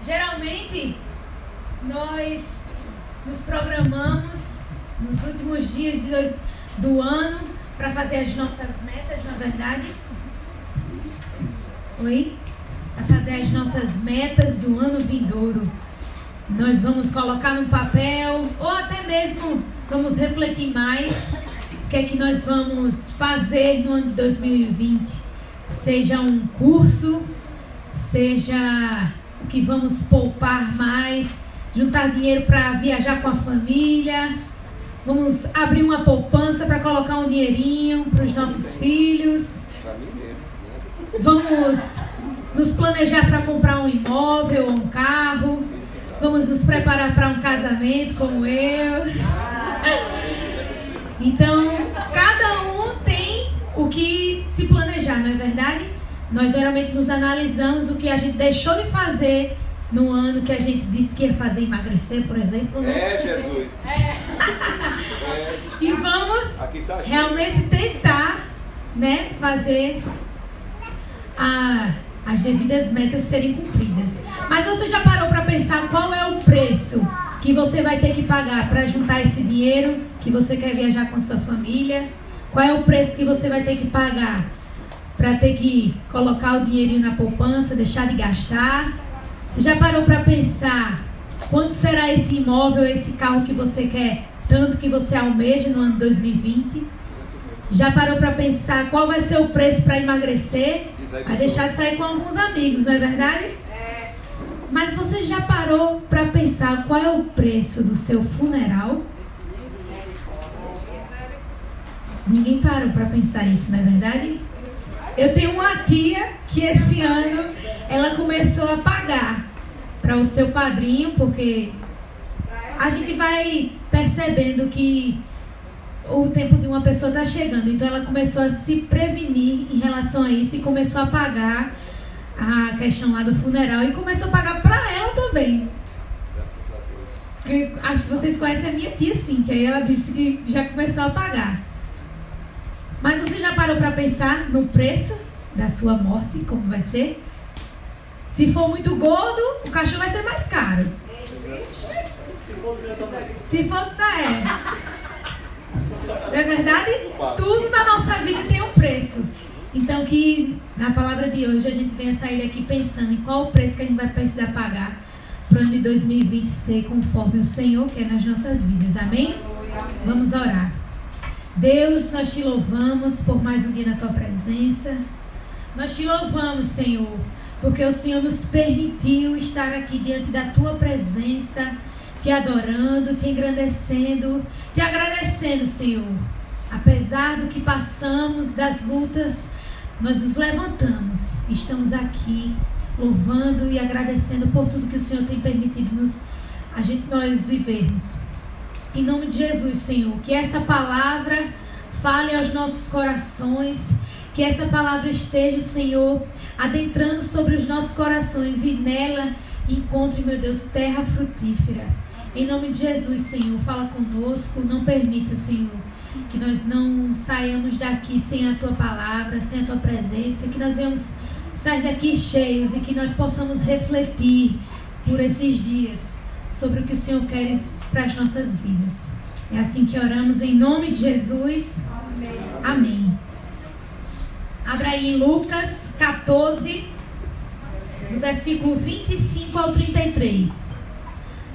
Geralmente, nós nos programamos nos últimos dias do ano para fazer as nossas metas, na verdade. Oi? Para fazer as nossas metas do ano vindouro. Nós vamos colocar no papel, ou até mesmo vamos refletir mais o que é que nós vamos fazer no ano de 2020. Seja um curso, seja o que vamos poupar mais, juntar dinheiro para viajar com a família. Vamos abrir uma poupança para colocar um dinheirinho para os nossos filhos. Vamos nos planejar para comprar um imóvel ou um carro. Vamos nos preparar para um casamento como eu. Então, cada um tem o que se planejar, não é verdade? Nós geralmente nos analisamos o que a gente deixou de fazer no ano que a gente disse que ia fazer emagrecer, por exemplo. Né? Jesus. E vamos realmente tentar, né, fazer as devidas metas serem cumpridas. Mas você já parou para pensar qual é o preço que você vai ter que pagar para juntar esse dinheiro que você quer viajar com a sua família? Qual é o preço que você vai ter que pagar para ter que colocar o dinheirinho na poupança, deixar de gastar? Você já parou para pensar quanto será esse imóvel, esse carro que você quer, tanto que você almeja no ano 2020? Já parou para pensar qual vai ser o preço para emagrecer? Vai deixar de sair com alguns amigos, não é verdade? Mas você já parou para pensar qual é o preço do seu funeral? Ninguém parou para pensar isso, não é verdade? Eu tenho uma tia que esse ano ela começou a pagar para o seu padrinho, porque a gente vai percebendo que o tempo de uma pessoa está chegando. Então ela começou a se prevenir em relação a isso e começou a pagar a questão lá do funeral e começou a pagar para ela também. Graças a Deus. Porque acho que vocês conhecem a minha tia Cíntia, e ela disse que já começou a pagar. Mas você já parou para pensar no preço da sua morte, como vai ser? Se for muito gordo, o cachorro vai ser mais caro. Se for, não é verdade? Tudo na nossa vida tem um preço. Então que na palavra de hoje a gente venha sair daqui pensando em qual o preço que a gente vai precisar pagar para o ano de 2020 ser conforme o Senhor quer nas nossas vidas. Amém? Vamos orar. Deus, nós te louvamos por mais um dia na tua presença. Nós te louvamos, Senhor, porque o Senhor nos permitiu estar aqui diante da tua presença, te adorando, te engrandecendo, te agradecendo, Senhor. Apesar do que passamos, das lutas, nós nos levantamos, estamos aqui louvando e agradecendo por tudo que o Senhor tem permitido nós vivermos. Em nome de Jesus, Senhor, que essa palavra fale aos nossos corações, que essa palavra esteja, Senhor, adentrando sobre os nossos corações e nela encontre, meu Deus, terra frutífera. Em nome de Jesus, Senhor, fala conosco, não permita, Senhor, que nós não saiamos daqui sem a tua palavra, sem a tua presença, que nós venhamos sair daqui cheios e que nós possamos refletir por esses dias sobre o que o Senhor quer para as nossas vidas. É assim que oramos em nome de Jesus. Amém. Amém. Abra aí em Lucas 14, do versículo 25 ao 33.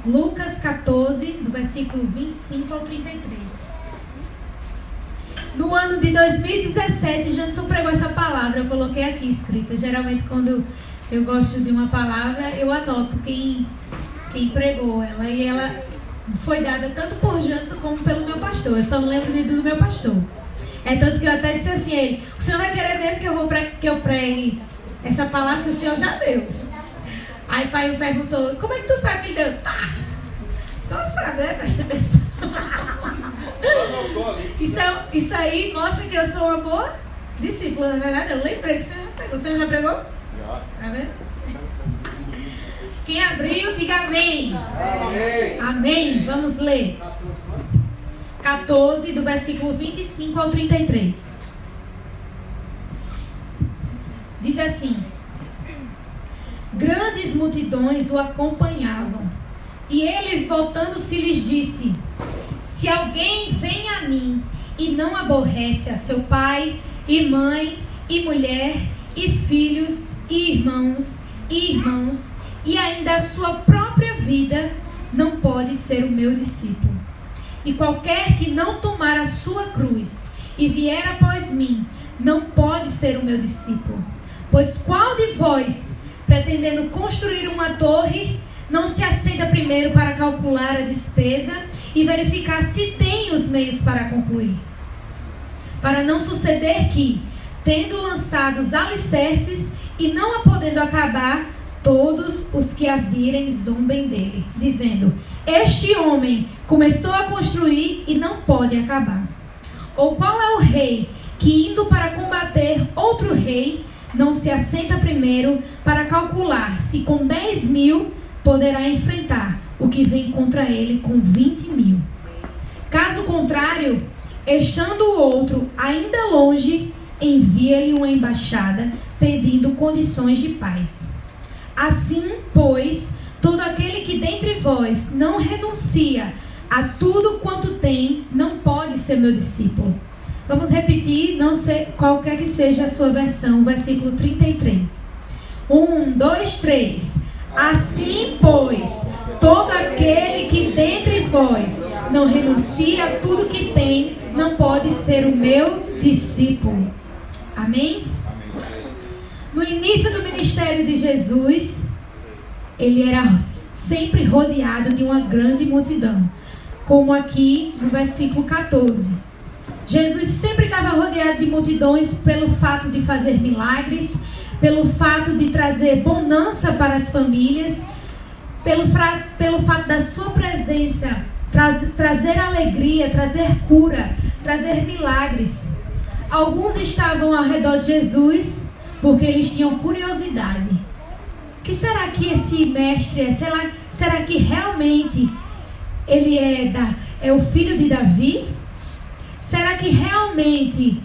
Lucas 14, do versículo 25 ao 33. No ano de 2017, Janson pregou essa palavra, eu coloquei aqui escrita. Geralmente quando eu gosto de uma palavra, eu anoto quem pregou ela. E ela foi dada tanto por Janson como pelo meu pastor. Eu só não lembro do meu pastor. É tanto que eu até disse assim a ele: o senhor vai querer mesmo que eu pregue essa palavra que o senhor já deu? Aí o pai me perguntou: como é que tu sabe que ele deu? Tá, só sabe, né? Presta atenção. Isso aí mostra que eu sou uma boa discípula, na verdade. Eu lembrei que você já pregou. Você já pregou? Já. Tá vendo? Quem abriu, diga amém. Amém. Amém. Vamos ler. 14, do versículo 25 ao 33. Diz assim: grandes multidões o acompanhavam. E ele, voltando-se, lhes disse: se alguém vem a mim e não aborrece a seu pai e mãe e mulher e filhos e irmãos e ainda a sua própria vida, não pode ser o meu discípulo. E qualquer que não tomar a sua cruz e vier após mim, não pode ser o meu discípulo. Pois qual de vós, pretendendo construir uma torre, não se assenta primeiro para calcular a despesa e verificar se tem os meios para concluir? Para não suceder que, tendo lançado os alicerces e não a podendo acabar, todos os que a virem zombem dele, dizendo: este homem começou a construir e não pode acabar. Ou qual é o rei que, indo para combater outro rei, não se assenta primeiro para calcular se com 10.000 poderá enfrentar o que vem contra ele com 20.000? Caso contrário, estando o outro ainda longe, envia-lhe uma embaixada pedindo condições de paz. Assim, pois, todo aquele que dentre vós não renuncia a tudo quanto tem, não pode ser meu discípulo. Vamos repetir, não sei qualquer que seja a sua versão, versículo 33. 1, 2, 3. Assim, pois, todo aquele que dentre vós não renuncia a tudo que tem, não pode ser o meu discípulo. Amém? No início do ministério de Jesus, ele era sempre rodeado de uma grande multidão, como aqui no versículo 14. Jesus sempre estava rodeado de multidões pelo fato de fazer milagres, pelo fato de trazer bonança para as famílias, pelo fato da sua presença trazer alegria, trazer cura, trazer milagres. Alguns estavam ao redor de Jesus porque eles tinham curiosidade. O que será que esse mestre é? Será que realmente ele é o filho de Davi? Será que realmente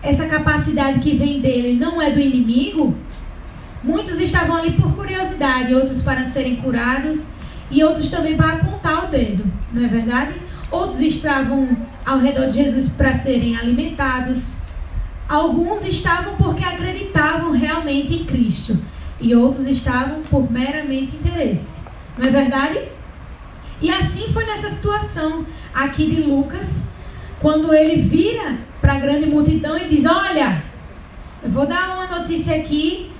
essa capacidade que vem dele não é do inimigo? Muitos estavam ali por curiosidade, outros para serem curados e outros também para apontar o dedo, não é verdade? Outros estavam ao redor de Jesus para serem alimentados. Alguns estavam porque acreditavam realmente em Cristo e outros estavam por meramente interesse, não é verdade? E assim foi nessa situação aqui de Lucas, quando ele vira para a grande multidão e diz: olha, eu vou dar uma notícia aqui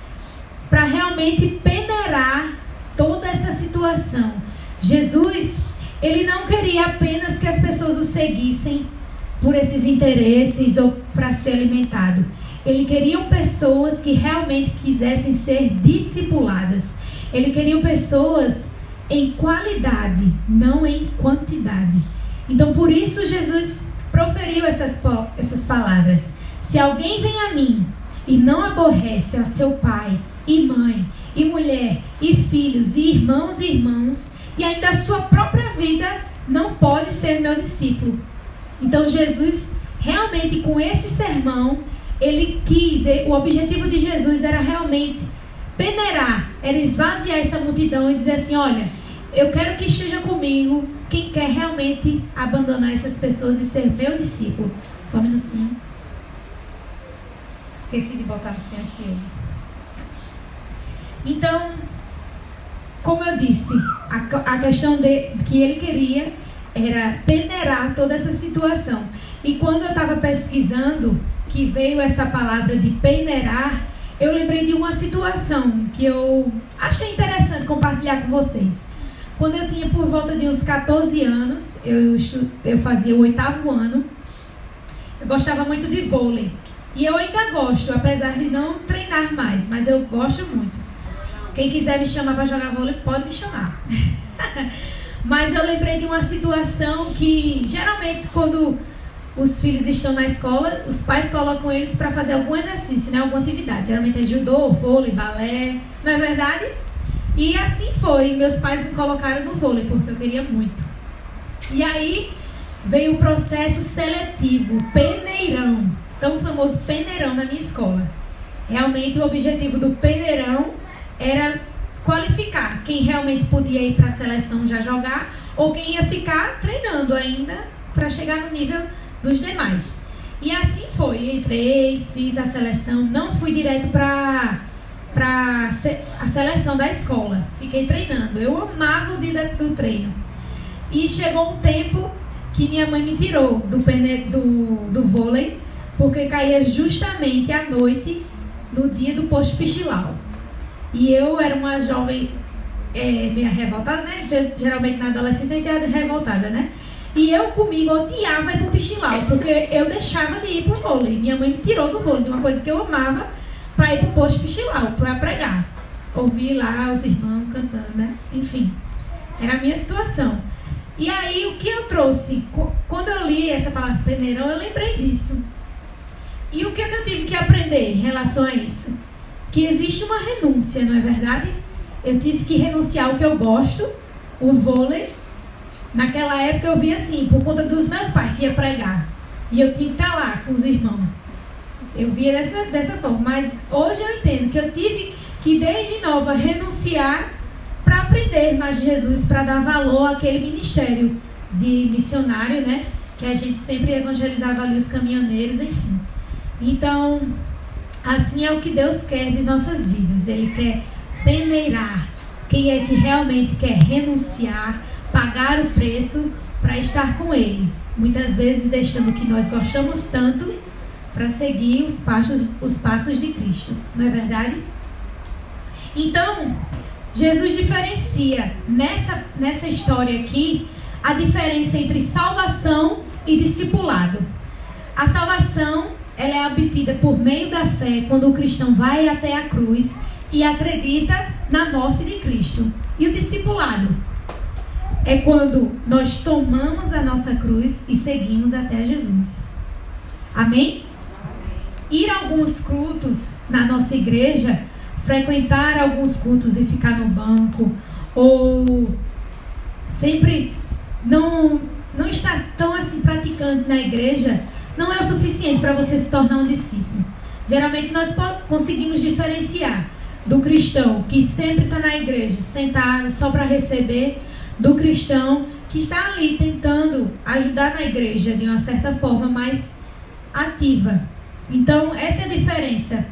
para realmente peneirar toda essa situação. Jesus, ele não queria apenas que as pessoas o seguissem por esses interesses ou para ser alimentado. Ele queria pessoas que realmente quisessem ser discipuladas. Ele queria pessoas em qualidade, não em quantidade. Então, por isso Jesus proferiu essas palavras: se alguém vem a mim e não aborrece a seu pai e mãe e mulher e filhos e irmãos e ainda a sua própria vida, não pode ser meu discípulo. Então Jesus realmente, com esse sermão, o objetivo de Jesus era realmente peneirar, era esvaziar essa multidão e dizer assim: olha, eu quero que esteja comigo quem quer realmente abandonar essas pessoas e ser meu discípulo. Só um minutinho. Esqueci de botar no silencioso. Então, como eu disse, a questão que ele queria era peneirar toda essa situação. E quando eu estava pesquisando, que veio essa palavra de peneirar, eu lembrei de uma situação que eu achei interessante compartilhar com vocês. Quando eu tinha por volta de uns 14 anos, eu fazia o 8º ano, eu gostava muito de vôlei. E eu ainda gosto, apesar de não treinar mais, mas eu gosto muito. Quem quiser me chamar para jogar vôlei, pode me chamar. Mas eu lembrei de uma situação que, geralmente, quando os filhos estão na escola, os pais colocam eles para fazer algum exercício, né? Alguma atividade. Geralmente é judô, vôlei, balé, não é verdade? E assim foi. Meus pais me colocaram no vôlei, porque eu queria muito. E aí veio o processo seletivo, peneirão. Tão famoso peneirão na minha escola. Realmente o objetivo do peneirão era qualificar quem realmente podia ir para a seleção já jogar ou quem ia ficar treinando ainda para chegar no nível dos demais. E assim foi, entrei, fiz a seleção, não fui direto para a seleção da escola, fiquei treinando. Eu amava o dia do treino. E chegou um tempo que minha mãe me tirou do vôlei, porque caía justamente à noite, no dia do posto Pichilau. E eu era uma jovem meio revoltada, né? Geralmente na adolescência a gente é revoltada, né? E eu comigo odiava ir pro Pichilau, porque eu deixava de ir pro vôlei. Minha mãe me tirou do vôlei, de uma coisa que eu amava, para ir pro posto Pichilau, para pregar. Ouvir lá os irmãos cantando, né? Enfim, era a minha situação. E aí o que eu trouxe, quando eu li essa palavra peneirão, eu lembrei disso. E o que eu tive que aprender em relação a isso? Que existe uma renúncia, não é verdade? Eu tive que renunciar ao que eu gosto, o vôlei. Naquela época eu via assim, por conta dos meus pais que ia pregar. E eu tinha que estar lá com os irmãos. Eu via dessa forma. Mas hoje eu entendo que eu tive que desde nova renunciar para aprender mais de Jesus, para dar valor àquele ministério de missionário, né? Que a gente sempre evangelizava ali os caminhoneiros, enfim. Então, assim é o que Deus quer de nossas vidas. Ele quer peneirar quem é que realmente quer renunciar, pagar o preço para estar com Ele. Muitas vezes deixando o que nós gostamos tanto para seguir os passos de Cristo. Não é verdade? Então, Jesus diferencia nessa história aqui a diferença entre salvação e discipulado. A salvação, ela é obtida por meio da fé quando o cristão vai até a cruz e acredita na morte de Cristo. E o discipulado é quando nós tomamos a nossa cruz e seguimos até Jesus. Amém? Ir a alguns cultos na nossa igreja, frequentar alguns cultos e ficar no banco, ou sempre não estar tão assim praticante na igreja, não é o suficiente para você se tornar um discípulo. Geralmente nós conseguimos diferenciar do cristão que sempre está na igreja, sentado só para receber, do cristão que está ali tentando ajudar na igreja de uma certa forma mais ativa. Então, essa é a diferença.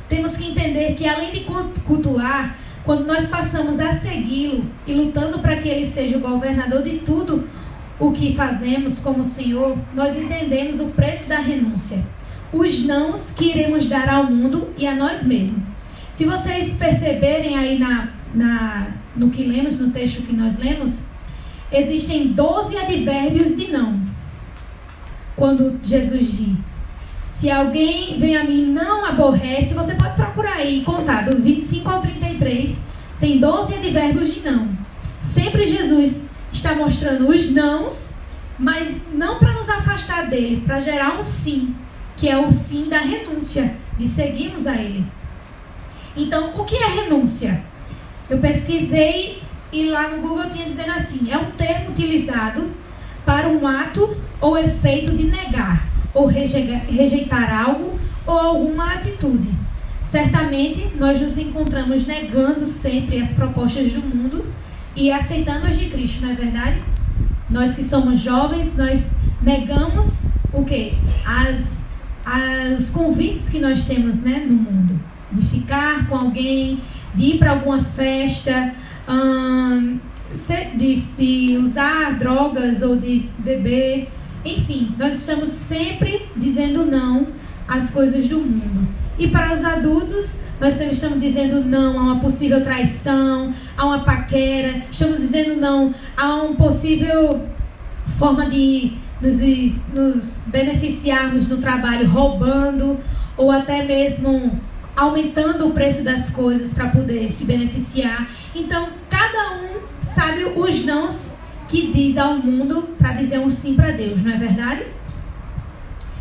Temos que entender que além de cultuar, quando nós passamos a segui-lo e lutando para que ele seja o governador de tudo o que fazemos como Senhor, nós entendemos o preço da renúncia, os nãos que iremos dar ao mundo e a nós mesmos. Se vocês perceberem aí no que lemos, no texto que nós lemos, existem 12 advérbios de não. Quando Jesus diz: se alguém vem a mim e não aborrece, você pode procurar aí e contar, do 25 ao 33, tem 12 advérbios de não. Sempre Jesus está mostrando os nãos, mas não para nos afastar dele, para gerar um sim, que é o sim da renúncia, de seguirmos a ele. Então, o que é renúncia? Eu pesquisei e lá no Google tinha dizendo assim: é um termo utilizado para um ato ou efeito de negar ou rejeitar algo ou alguma atitude. Certamente nós nos encontramos negando sempre as propostas do mundo e aceitando as de Cristo, não é verdade? Nós que somos jovens, nós negamos o quê? Os convites que nós temos, né, no mundo. De ficar com alguém, de ir para alguma festa, de usar drogas ou de beber. Enfim, nós estamos sempre dizendo não às coisas do mundo. E para os adultos, nós estamos dizendo não a uma possível traição, a uma paquera. Estamos dizendo não a uma possível forma de nos beneficiarmos no trabalho roubando, ou até mesmo aumentando o preço das coisas para poder se beneficiar. Então, cada um sabe os nãos que diz ao mundo para dizer um sim para Deus, não é verdade?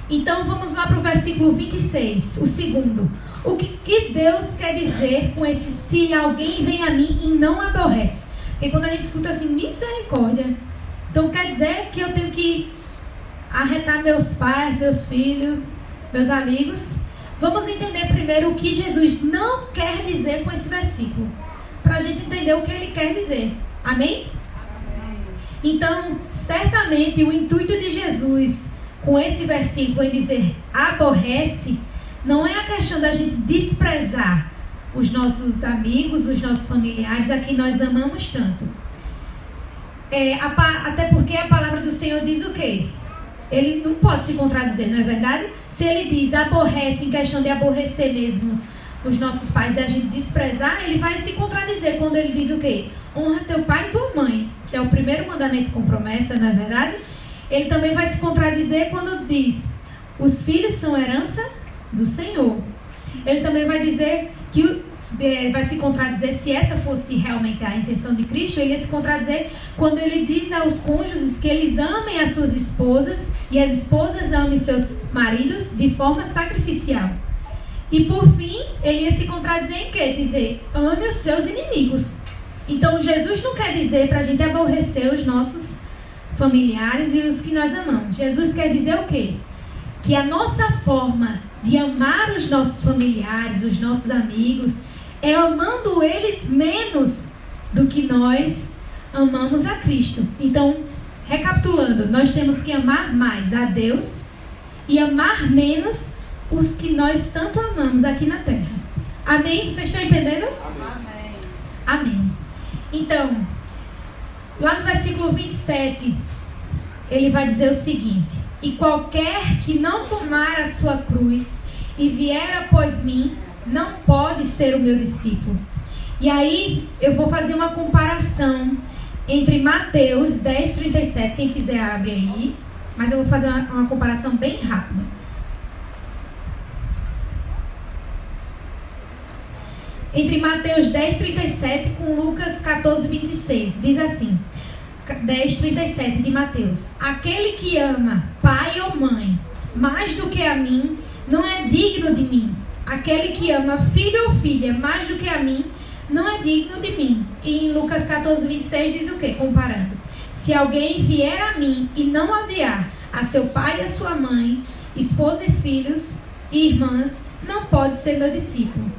Então, vamos lá para o versículo 26, o segundo. O que Deus quer dizer com esse se alguém vem a mim e não aborrece? Porque quando a gente escuta assim, misericórdia, então quer dizer que eu tenho que arretar meus pais, meus filhos, meus amigos. Vamos entender primeiro o que Jesus não quer dizer com esse versículo. para a gente entender o que ele quer dizer. Amém? Então, certamente o intuito de Jesus com esse versículo em dizer aborrece, não é a questão da gente desprezar os nossos amigos, os nossos familiares, a quem nós amamos tanto. Até porque a palavra do Senhor diz o quê? Ele não pode se contradizer, não é verdade? Se ele diz aborrece, em questão de aborrecer mesmo os nossos pais, da gente desprezar, ele vai se contradizer quando ele diz o quê? Honra teu pai e tua mãe, que é o primeiro mandamento com promessa, não é verdade? Ele também vai se contradizer quando diz os filhos são herança do Senhor. Ele também vai dizer que vai se contradizer, se essa fosse realmente a intenção de Cristo, ele ia se contradizer quando ele diz aos cônjuges que eles amem as suas esposas e as esposas amem seus maridos de forma sacrificial. E por fim, ele ia se contradizer em quê? Dizer, ame os seus inimigos. Então Jesus não quer dizer para a gente aborrecer os nossos familiares e os que nós amamos. Jesus quer dizer o quê? Que a nossa forma de amar os nossos familiares, os nossos amigos, é amando eles menos do que nós amamos a Cristo. Então, recapitulando, nós temos que amar mais a Deus e amar menos os que nós tanto amamos aqui na terra. Amém? Vocês estão entendendo? Amém. Amém. Então, lá no versículo 27, ele vai dizer o seguinte: e qualquer que não tomar a sua cruz e vier após mim, não pode ser o meu discípulo. E aí, eu vou fazer uma comparação entre Mateus 10:37, quem quiser abre aí, mas eu vou fazer uma comparação bem rápida. Entre Mateus 10:37 com Lucas 14:26, diz assim, 10:37 de Mateus: aquele que ama pai ou mãe mais do que a mim, não é digno de mim. Aquele que ama filho ou filha mais do que a mim, não é digno de mim. E em Lucas 14:26 diz o quê? Comparando: se alguém vier a mim e não odiar a seu pai e a sua mãe, esposa e filhos e irmãs, não pode ser meu discípulo.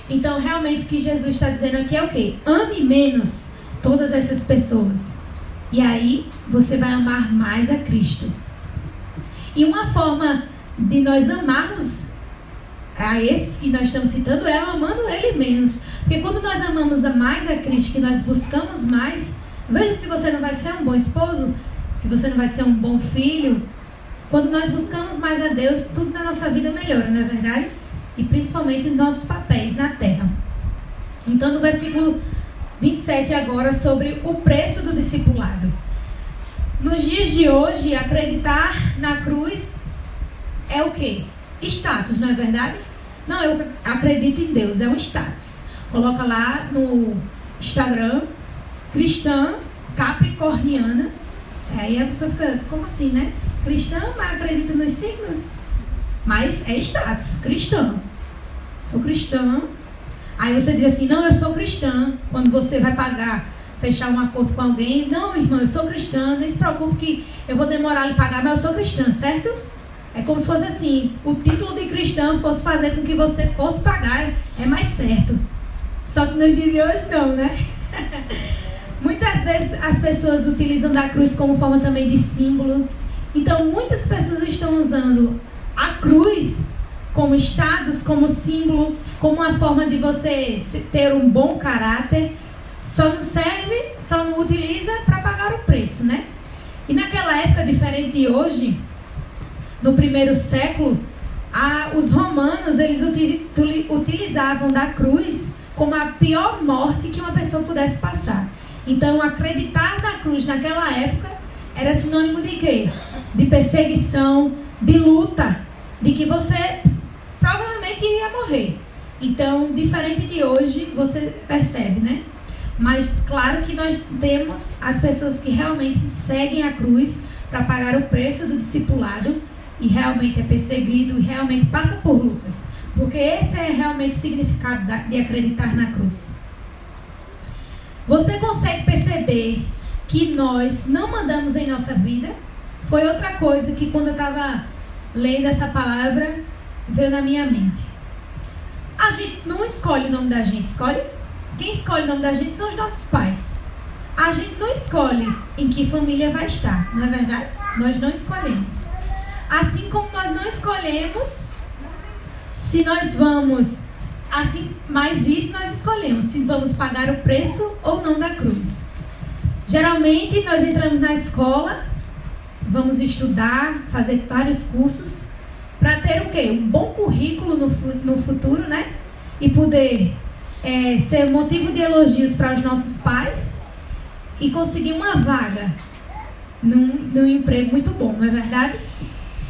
Então, realmente, o que Jesus está dizendo aqui é o quê? Ame menos todas essas pessoas. E aí, você vai amar mais a Cristo. E uma forma de nós amarmos a esses que nós estamos citando é amando Ele menos. Porque quando nós amamos mais a Cristo, que nós buscamos mais, veja se você não vai ser um bom esposo, se você não vai ser um bom filho. Quando nós buscamos mais a Deus, tudo na nossa vida melhora, não é verdade? E principalmente os nossos papéis na terra. Então, no versículo 27 agora, sobre o preço do discipulado. Nos dias de hoje, acreditar na cruz é o quê? Status, não é verdade? Não, eu acredito em Deus, é um status. Coloca lá no Instagram, cristã capricorniana. Aí a pessoa fica, como assim, né? Cristã, mas acredita nos signos? Mas é status, cristã. Sou cristã. Aí você diz assim, não, eu sou cristã. Quando você vai fechar um acordo com alguém, não, irmã, eu sou cristã, nem se preocupe que eu vou demorar a lhe pagar, mas eu sou cristã, certo? É como se fosse assim, o título de cristã fosse fazer com que você fosse pagar, é mais certo. Só que no dia de hoje não, né? Muitas vezes as pessoas utilizam da cruz como forma também de símbolo. Então muitas pessoas estão usando a cruz como status, como símbolo, como uma forma de você ter um bom caráter. Só não serve, só não utiliza para pagar o preço, né? E naquela época, diferente de hoje, no primeiro século, os romanos, eles utilizavam da cruz como a pior morte que uma pessoa pudesse passar. Então, acreditar na cruz naquela época era sinônimo de quê? De perseguição, de luta, de que você provavelmente ia morrer. Então, diferente de hoje, você percebe, né? Mas, claro que nós temos as pessoas que realmente seguem a cruz para pagar o preço do discipulado e realmente é perseguido e realmente passa por lutas. Porque esse é realmente o significado de acreditar na cruz. Você consegue perceber que nós não mandamos em nossa vida? Foi outra coisa que quando eu estava lendo essa palavra, veio na minha mente. A gente não escolhe o nome da gente, escolhe? quem escolhe o nome da gente são os nossos pais. A gente não escolhe em que família vai estar, não é verdade? Nós não escolhemos. Assim como nós não escolhemos se nós vamos, mas isso nós escolhemos, se vamos pagar o preço ou não da cruz. Geralmente nós entramos na escola, vamos estudar, fazer vários cursos, para ter o quê? Um bom currículo no futuro, né? E poder ser motivo de elogios para os nossos pais e conseguir uma vaga num emprego muito bom, não é verdade?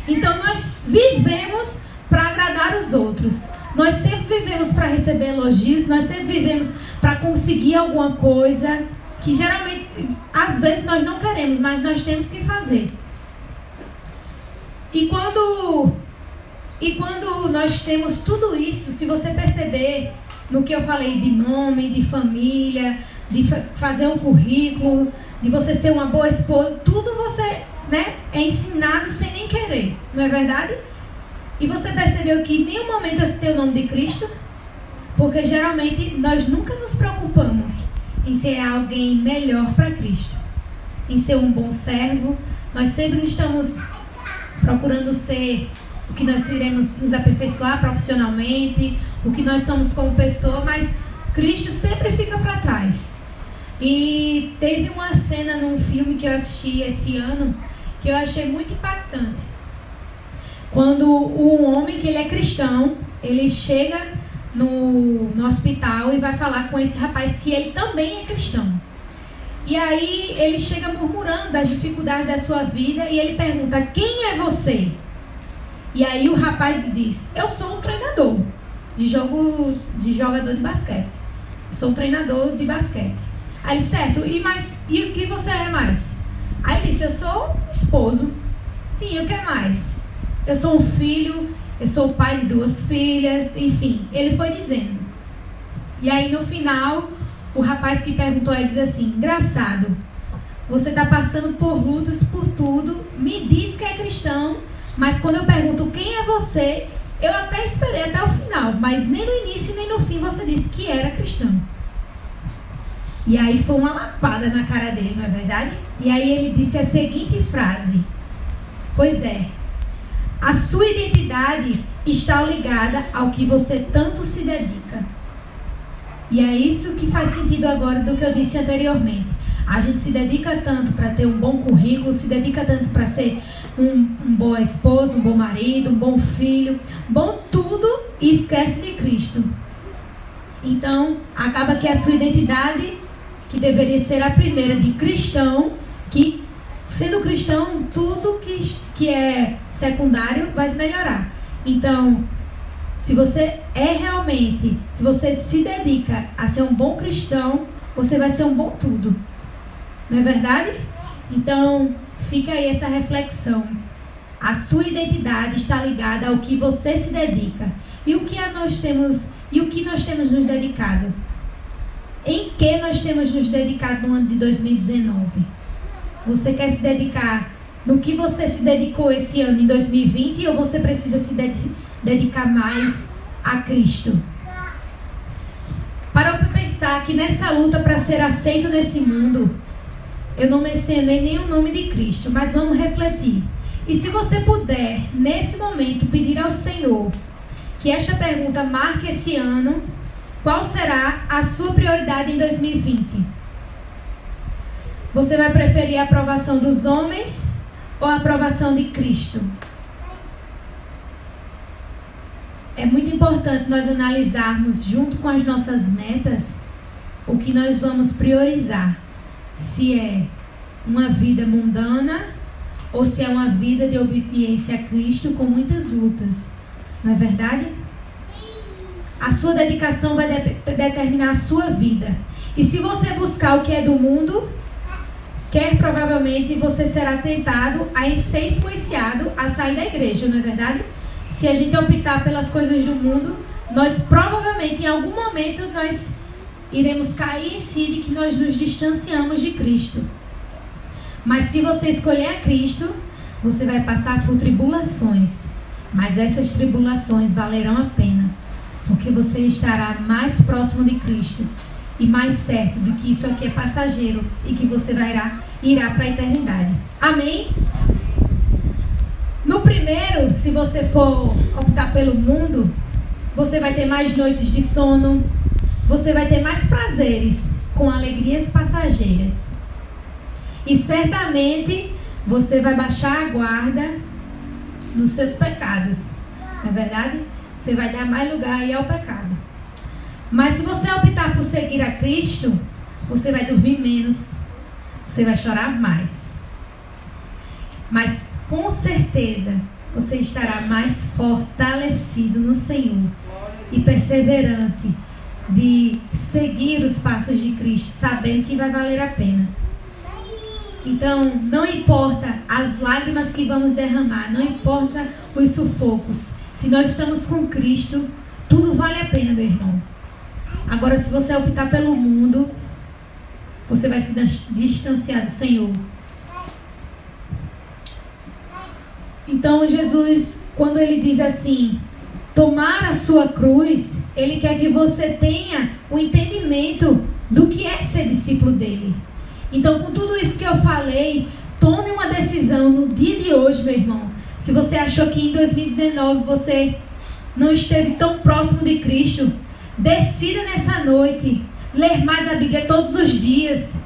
Então nós vivemos para agradar os outros. Nós sempre vivemos para receber elogios, nós sempre vivemos para conseguir alguma coisa que geralmente, às vezes nós não queremos, mas nós temos que fazer. E quando nós temos tudo isso, se você perceber no que eu falei de nome, de família, de fazer um currículo, de você ser uma boa esposa, tudo você, né, é ensinado sem nem querer, não é verdade? E você percebeu que em nenhum momento eu citei o nome de Cristo? Porque geralmente nós nunca nos preocupamos em ser alguém melhor para Cristo, em ser um bom servo. Nós sempre estamos procurando ser o que nós iremos nos aperfeiçoar profissionalmente, o que nós somos como pessoa, mas Cristo sempre fica para trás. E teve uma cena num filme que eu assisti esse ano que eu achei muito impactante. Quando um homem que ele é cristão, ele chega no hospital e vai falar com esse rapaz que ele também é cristão. E aí ele chega murmurando das dificuldades da sua vida e ele pergunta: quem é você? E aí o rapaz diz: eu sou um treinador de jogador de basquete. Eu sou um treinador de basquete. Aí ele: certo, e o que você é mais? Aí ele disse: eu sou um esposo. Sim, e o que é mais? Eu sou um filho, eu sou o pai de 2 filhas, enfim, ele foi dizendo. E aí no final, o rapaz que perguntou, ele diz assim: engraçado, você está passando por lutas, por tudo, me diz que é cristão, mas quando eu pergunto quem é você, eu até esperei até o final, mas nem no início nem no fim você disse que era cristão. E aí foi uma lapada na cara dele, não é verdade? E aí ele disse a seguinte frase: pois é, a sua identidade está ligada ao que você tanto se dedica. E é isso que faz sentido agora do que eu disse anteriormente. A gente se dedica tanto para ter um bom currículo, se dedica tanto para ser um bom esposo, um bom marido, um bom filho, bom tudo, e esquece de Cristo. Então, acaba que a sua identidade, que deveria ser a primeira de cristão, que sendo cristão, tudo que é secundário vai melhorar. Então, se você se você se dedica a ser um bom cristão, você vai ser um bom tudo. Não é verdade? Então, fica aí essa reflexão. A sua identidade está ligada ao que você se dedica. E o que nós temos nos dedicado? Em que nós temos nos dedicado no ano de 2019? Você quer se dedicar no que você se dedicou esse ano em 2020 ou você precisa se dedicar mais a Cristo? Para eu pensar que nessa luta para ser aceito nesse mundo, eu não mencionei nem o nome de Cristo, mas vamos refletir. E se você puder, nesse momento, pedir ao Senhor que esta pergunta marque esse ano, qual será a sua prioridade em 2020? Você vai preferir a aprovação dos homens ou a aprovação de Cristo? É muito importante nós analisarmos, junto com as nossas metas, o que nós vamos priorizar. Se é uma vida mundana ou se é uma vida de obediência a Cristo com muitas lutas. Não é verdade? A sua dedicação vai determinar a sua vida. E se você buscar o que é do mundo, provavelmente você será tentado a ser influenciado a sair da igreja, não é verdade? Se a gente optar pelas coisas do mundo, nós provavelmente em algum momento nós iremos cair em si de que nós nos distanciamos de Cristo. Mas se você escolher a Cristo, você vai passar por tribulações. Mas essas tribulações valerão a pena, porque você estará mais próximo de Cristo. e mais certo de que isso aqui é passageiro e que você irá para a eternidade. Amém? No primeiro, se você for optar pelo mundo, você vai ter mais noites de sono, você vai ter mais prazeres com alegrias passageiras. E certamente você vai baixar a guarda nos seus pecados. Não é verdade? Você vai dar mais lugar aí ao pecado. Mas se você optar por seguir a Cristo, você vai dormir menos, você vai chorar mais. Mas com certeza você estará mais fortalecido no Senhor e perseverante de seguir os passos de Cristo, sabendo que vai valer a pena. Então, não importa as lágrimas que vamos derramar, não importa os sufocos. Se nós estamos com Cristo, tudo vale a pena, meu irmão. Agora, se você optar pelo mundo, você vai se distanciar do Senhor. Então, Jesus, quando ele diz assim, tomar a sua cruz, ele quer que você tenha o entendimento do que é ser discípulo dele. Então, com tudo isso que eu falei, tome uma decisão no dia de hoje, meu irmão. Se você achou que em 2019 você não esteve tão próximo de Cristo, decida nessa noite ler mais a Bíblia todos os dias.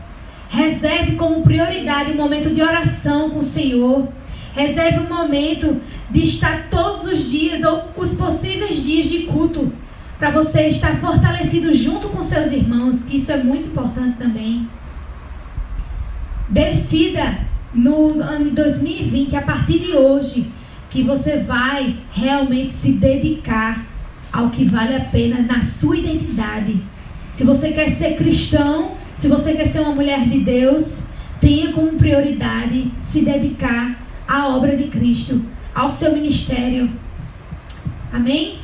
Reserve como prioridade um momento de oração com o Senhor. Reserve um momento de estar todos os dias, ou os possíveis dias de culto, para você estar fortalecido junto com seus irmãos, que isso é muito importante também. Decida no ano de 2020, a partir de hoje, que você vai realmente se dedicar ao que vale a pena na sua identidade. Se você quer ser cristão, se você quer ser uma mulher de Deus, tenha como prioridade se dedicar à obra de Cristo, ao seu ministério. Amém?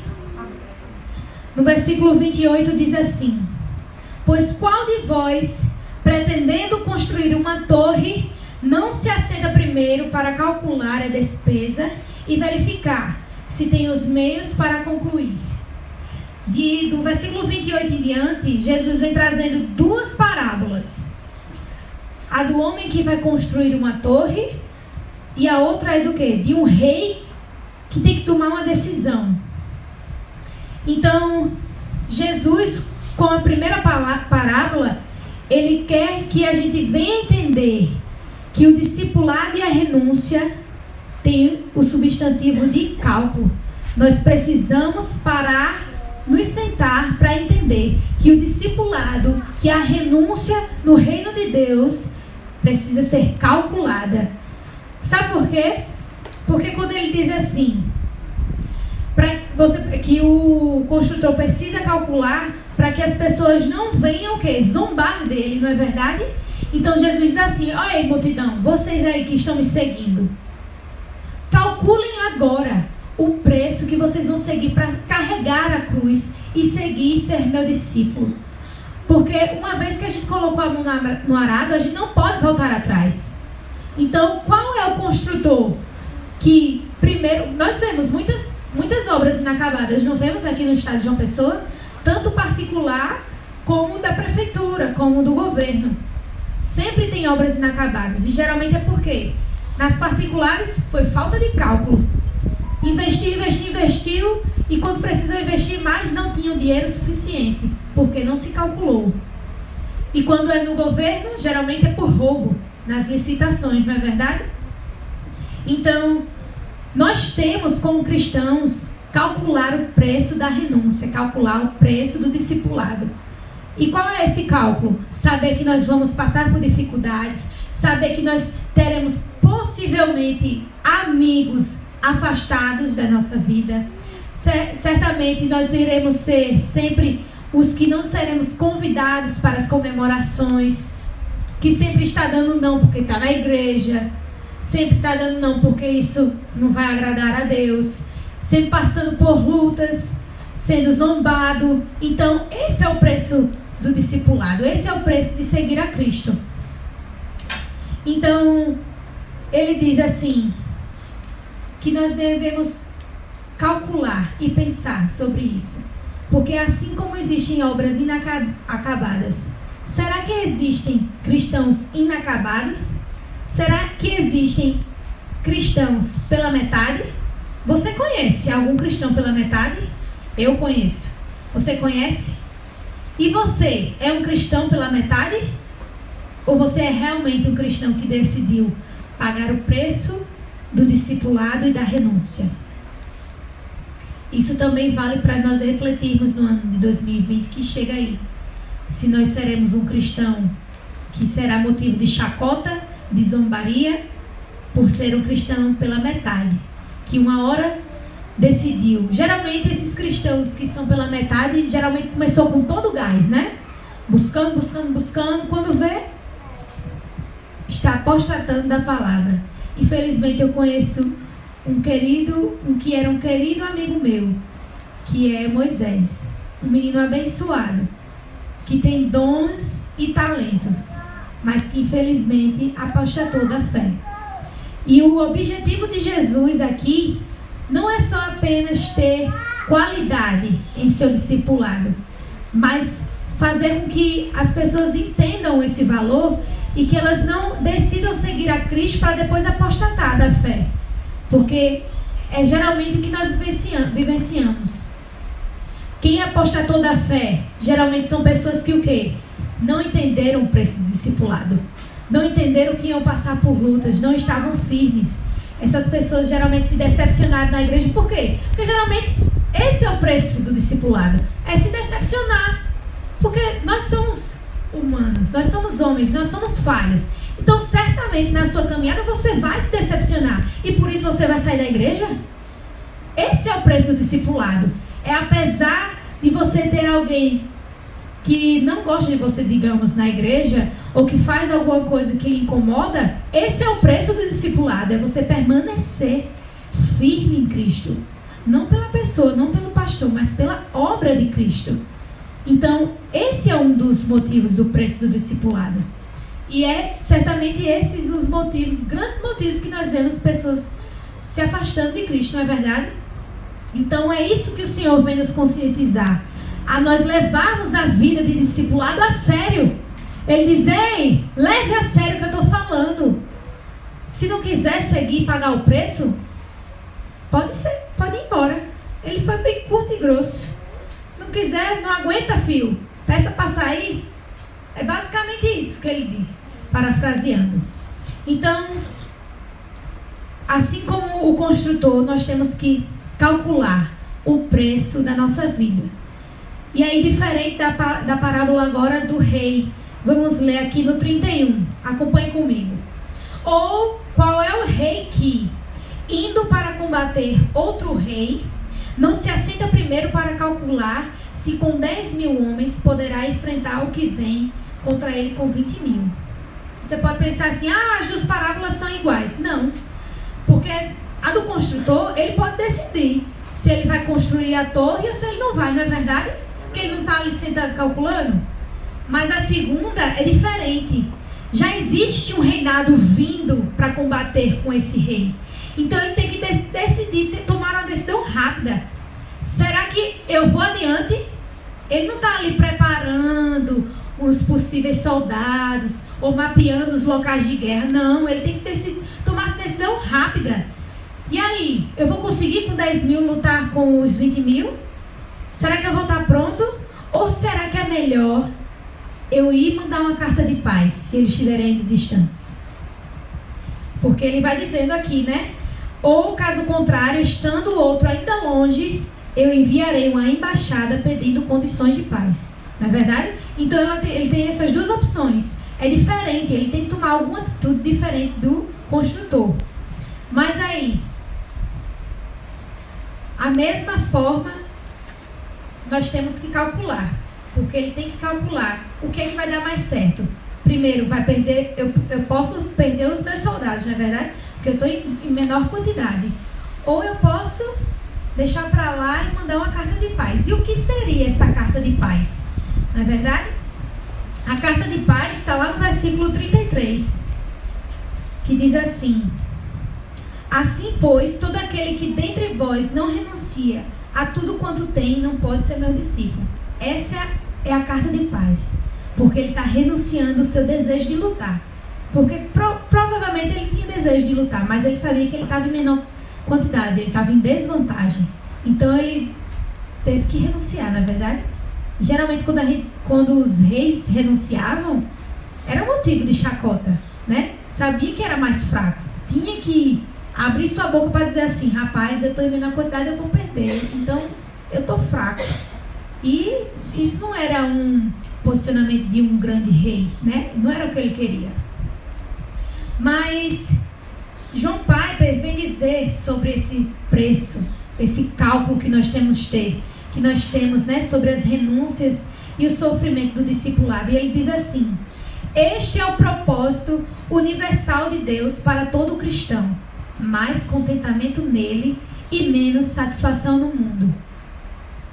No versículo 28 diz assim: pois qual de vós, pretendendo construir uma torre, não se assenta primeiro para calcular a despesa e verificar se tem os meios para concluir? Do versículo 28 em diante, Jesus vem trazendo duas parábolas. A do homem que vai construir uma torre, e a outra é do quê? De um rei que tem que tomar uma decisão. Então, Jesus, com a primeira parábola, ele quer que a gente venha entender que o discipulado e a renúncia tem o substantivo de cálculo. Nós precisamos parar, nos sentar para entender que o discipulado, que a renúncia no reino de Deus precisa ser calculada. Sabe por quê? Porque quando ele diz assim, que o construtor precisa calcular para que as pessoas não venham o quê? Zombar dele, não é verdade? Então Jesus diz assim: olha aí, multidão, vocês aí que estão me seguindo, calculem agora o preço que vocês vão seguir para carregar a cruz e seguir e ser meu discípulo. Porque uma vez que a gente colocou a mão no arado, a gente não pode voltar atrás. Então, qual é o construtor que primeiro... Nós vemos muitas obras inacabadas, não vemos aqui no estado de João Pessoa, tanto particular como da prefeitura, como do governo. Sempre tem obras inacabadas. E geralmente é por quê? Nas particulares foi falta de cálculo. Investiu, e quando precisou investir mais, não tinham dinheiro suficiente, porque não se calculou. E quando é no governo, geralmente é por roubo, nas licitações, não é verdade? Então, nós temos como cristãos calcular o preço da renúncia, calcular o preço do discipulado. E qual é esse cálculo? Saber que nós vamos passar por dificuldades, saber que nós teremos possivelmente amigos afastados da nossa vida. Certamente nós iremos ser sempre os que não seremos convidados para as comemorações, que sempre está dando não porque está na igreja, sempre está dando não porque isso não vai agradar a Deus, sempre passando por lutas, sendo zombado. Então esse é o preço do discipulado, esse é o preço de seguir a Cristo. Então ele diz assim, que nós devemos calcular e pensar sobre isso. Porque assim como existem obras inacabadas, será que existem cristãos inacabados? Será que existem cristãos pela metade? Você conhece algum cristão pela metade? Eu conheço. Você conhece? E você é um cristão pela metade? Ou você é realmente um cristão que decidiu pagar o preço do discipulado e da renúncia? Isso também vale para nós refletirmos no ano de 2020 que chega aí. Se nós seremos um cristão que será motivo de chacota, de zombaria, por ser um cristão pela metade, que uma hora decidiu. Geralmente esses cristãos que são pela metade, geralmente começou com todo o gás, né? Buscando, quando vê, está apostatando da palavra. Infelizmente eu conheço um que era um querido amigo meu, que é Moisés, um menino abençoado, que tem dons e talentos, mas que infelizmente apostatou da fé. E o objetivo de Jesus aqui não é só apenas ter qualidade em seu discipulado, mas fazer com que as pessoas entendam esse valor e que elas não decidam seguir a Cristo para depois apostatar da fé. Porque é geralmente o que nós vivenciamos. Quem apostatou da fé, geralmente são pessoas que o quê? Não entenderam o preço do discipulado. Não entenderam que iam passar por lutas, não estavam firmes. Essas pessoas geralmente se decepcionaram na igreja. Por quê? Porque geralmente esse é o preço do discipulado. É se decepcionar. Porque nós somos humanos, nós somos homens, nós somos falhos. Então certamente na sua caminhada você vai se decepcionar. E por isso você vai sair da igreja? Esse é o preço do discipulado. É apesar de você ter alguém que não gosta de você, digamos, na igreja, ou que faz alguma coisa que lhe incomoda, esse é o preço do discipulado, é você permanecer firme em Cristo. Não pela pessoa, não pelo pastor, mas pela obra de Cristo. Então, esse é um dos motivos do preço do discipulado. E é certamente esses os motivos, grandes motivos que nós vemos pessoas se afastando de Cristo, não é verdade? Então, é isso que o Senhor vem nos conscientizar. A nós levarmos a vida de discipulado a sério. Ele diz, ei, leve a sério o que eu estou falando. Se não quiser seguir e pagar o preço, pode ir embora. Ele foi bem curto e grosso. Se não quiser, não aguenta, filho, peça para sair. É basicamente isso que ele diz, parafraseando. Então, assim como o construtor, nós temos que calcular o preço da nossa vida. E aí, diferente da parábola agora do rei, vamos ler aqui no 31. Acompanhe comigo. Ou qual é o rei que, indo para combater outro rei, não se assenta primeiro para calcular se com 10.000 homens poderá enfrentar o que vem contra ele com 20.000? Você pode pensar assim, as duas parábolas são iguais. Não, porque a do construtor, ele pode decidir se ele vai construir a torre ou se ele não vai, não é verdade? Porque ele não está ali sentado calculando. Mas a segunda é diferente. Já existe um reinado vindo para combater com esse rei. Então ele tem que decidir, tomar uma decisão rápida. Será que eu vou adiante? Ele não está ali preparando os possíveis soldados ou mapeando os locais de guerra. Não, ele tem que tomar decisão rápida. E aí, eu vou conseguir com 10.000 lutar com os 20.000? Será que eu vou estar pronto? Ou será que é melhor eu ir mandar uma carta de paz, se eles estiverem ainda distantes? Porque ele vai dizendo aqui, né? Ou, caso contrário, estando o outro ainda longe, eu enviarei uma embaixada pedindo condições de paz. Não é verdade? Então, ele tem essas duas opções. É diferente, ele tem que tomar alguma atitude diferente do construtor. Mas aí, a mesma forma, nós temos que calcular, porque ele tem que calcular o que é que vai dar mais certo. Primeiro, vai perder, eu posso perder os meus soldados, não é verdade? Porque eu estou em menor quantidade. Ou eu posso deixar para lá e mandar uma carta de paz. E o que seria essa carta de paz? Não é verdade? A carta de paz está lá no versículo 33, que diz assim: assim, pois, todo aquele que dentre vós não renuncia a tudo quanto tem, não pode ser meu discípulo. Essa é a carta de paz. Porque ele está renunciando o seu desejo de lutar. Porque provavelmente ele tinha desejo de lutar, mas ele sabia que ele estava em menor quantidade, ele estava em desvantagem. Então ele teve que renunciar, não é verdade? Geralmente quando os reis renunciavam, era motivo de chacota, né? Sabia que era mais fraco. Tinha que abrir sua boca para dizer assim: rapaz, eu estou em menor quantidade, eu vou perder. Então, eu estou fraco. E isso não era um posicionamento de um grande rei, né? Não era o que ele queria. Mas John Piper vem dizer sobre esse preço, esse cálculo que nós temos né, sobre as renúncias e o sofrimento do discipulado. E ele diz assim: este é o propósito universal de Deus para todo cristão: mais contentamento nele e menos satisfação no mundo.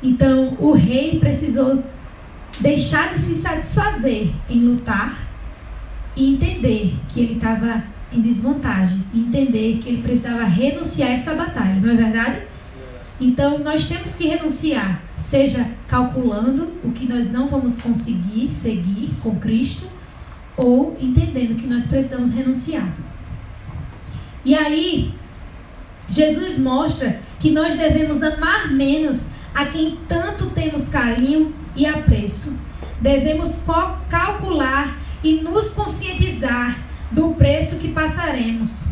Então, o rei precisou deixar de se satisfazer em lutar e entender que ele estava em desvantagem, e entender que ele precisava renunciar a essa batalha, não é verdade? Então, nós temos que renunciar, seja calculando o que nós não vamos conseguir seguir com Cristo, ou entendendo que nós precisamos renunciar. E aí, Jesus mostra que nós devemos amar menos a quem tanto temos carinho e apreço. Devemos calcular e nos conscientizar do preço que passaremos.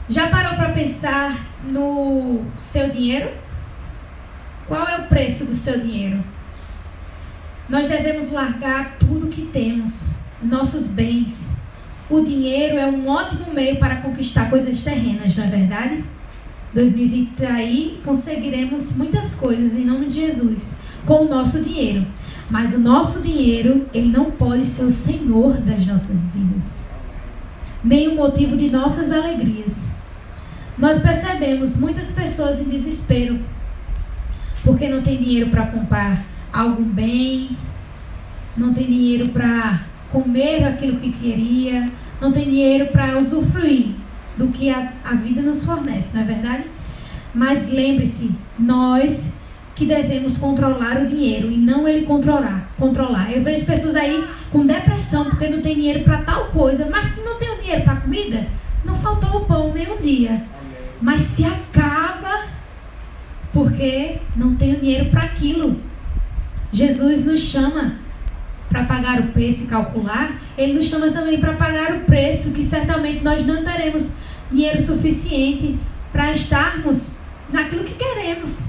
Já parou para pensar no seu dinheiro? Qual é o preço do seu dinheiro? Nós devemos largar tudo que temos, nossos bens. O dinheiro é um ótimo meio para conquistar coisas terrenas, não é verdade? 2020 está aí e conseguiremos muitas coisas em nome de Jesus com o nosso dinheiro. Mas o nosso dinheiro, ele não pode ser o Senhor das nossas vidas, nem o motivo de nossas alegrias. Nós percebemos muitas pessoas em desespero porque não tem dinheiro para comprar algum bem, não tem dinheiro para comer aquilo que queria, não tem dinheiro para usufruir do que a vida nos fornece, não é verdade? Mas lembre-se, nós que devemos controlar o dinheiro e não ele controlar. Eu vejo pessoas aí com depressão porque não tem dinheiro para tal coisa, mas não tem dinheiro para comida, não faltou o pão nem um dia, mas se acaba porque não tem dinheiro para aquilo. Jesus nos chama para pagar o preço e calcular. Ele nos chama também para pagar o preço, que certamente nós não teremos dinheiro suficiente para estarmos naquilo que queremos.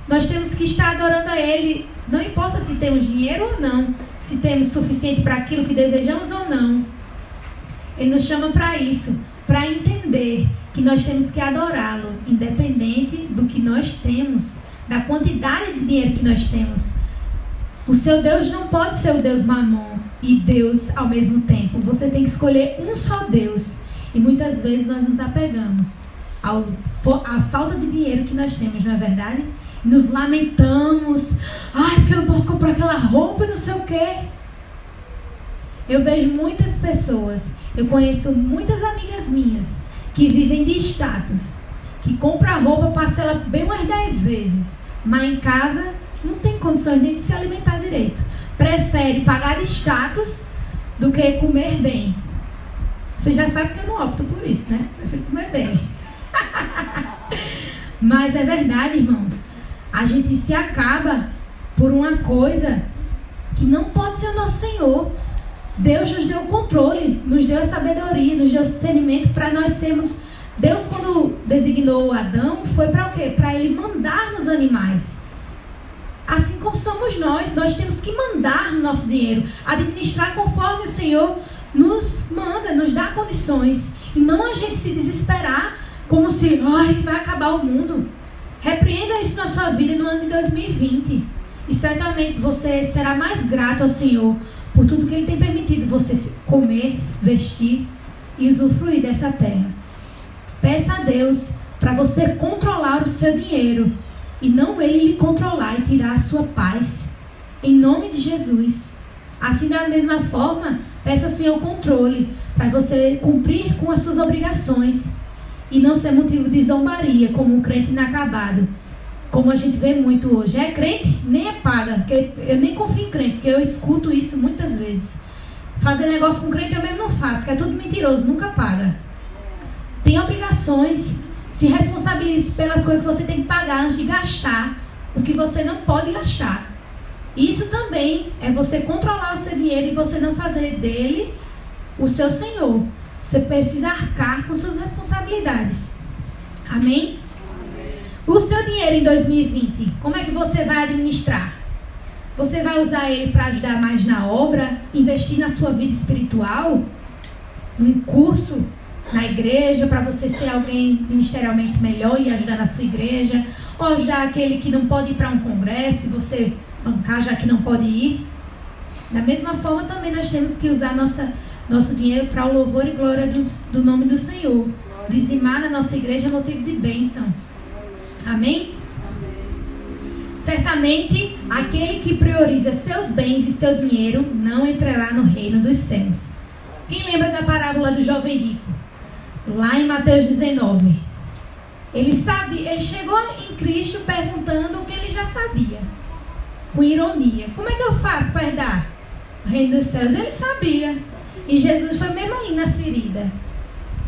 Nós temos que estar adorando a Ele, não importa se temos dinheiro ou não, se temos suficiente para aquilo que desejamos ou não. Ele nos chama para isso, para entender que nós temos que adorá-lo, independente do que nós temos, da quantidade de dinheiro que nós temos. O seu Deus não pode ser o Deus Mamon e Deus ao mesmo tempo. Você tem que escolher um só Deus. E muitas vezes nós nos apegamos à falta de dinheiro que nós temos, não é verdade? Nos lamentamos. Ai, porque eu não posso comprar aquela roupa e não sei o quê. Eu vejo muitas pessoas, eu conheço muitas amigas minhas que vivem de status, que compram a roupa, parcela bem umas 10 vezes, mas em casa não tem condições nem de se alimentar direito. Prefere pagar de status do que comer bem. Você já sabe que eu não opto por isso, né? Prefiro comer bem. Mas é verdade, irmãos. A gente se acaba por uma coisa que não pode ser o nosso Senhor. Deus nos deu o controle, nos deu a sabedoria, nos deu o discernimento para nós sermos... Deus, quando designou Adão, foi para o quê? Para ele mandar nos animais. Assim como somos nós temos que mandar no nosso dinheiro, administrar conforme o Senhor nos manda, nos dá condições. E não a gente se desesperar como se, vai acabar o mundo. Repreenda isso na sua vida no ano de 2020. E certamente você será mais grato ao Senhor por tudo que Ele tem permitido você comer, vestir e usufruir dessa terra. Peça a Deus para você controlar o seu dinheiro e não Ele lhe controlar e tirar a sua paz. Em nome de Jesus. Assim, da mesma forma, peça ao Senhor controle para você cumprir com as suas obrigações e não ser motivo de zombaria, como um crente inacabado, como a gente vê muito hoje. É crente? Nem é paga, porque eu nem confio em crente, porque eu escuto isso muitas vezes. Fazer negócio com crente eu mesmo não faço, que é tudo mentiroso, nunca paga. Tem obrigações, se responsabilize pelas coisas que você tem que pagar antes de gastar o que você não pode gastar. Isso também é você controlar o seu dinheiro e você não fazer dele o seu senhor. Você precisa arcar com suas responsabilidades. Amém? O seu dinheiro em 2020, como é que você vai administrar? Você vai usar ele para ajudar mais na obra, investir na sua vida espiritual, num curso na igreja, para você ser alguém ministerialmente melhor e ajudar na sua igreja, ou ajudar aquele que não pode ir para um congresso e você bancar já que não pode ir? Da mesma forma também nós temos que usar nosso dinheiro para o louvor e glória do nome do Senhor. Dizimar na nossa igreja é motivo de bênção. Amém? Certamente, aquele que prioriza seus bens e seu dinheiro não entrará no reino dos céus. Quem lembra da parábola do jovem rico? Lá em Mateus 19. Ele chegou em Cristo perguntando o que ele já sabia. Com ironia. Como é que eu faço para herdar o reino dos céus? Ele sabia. E Jesus foi mesmo ali na ferida.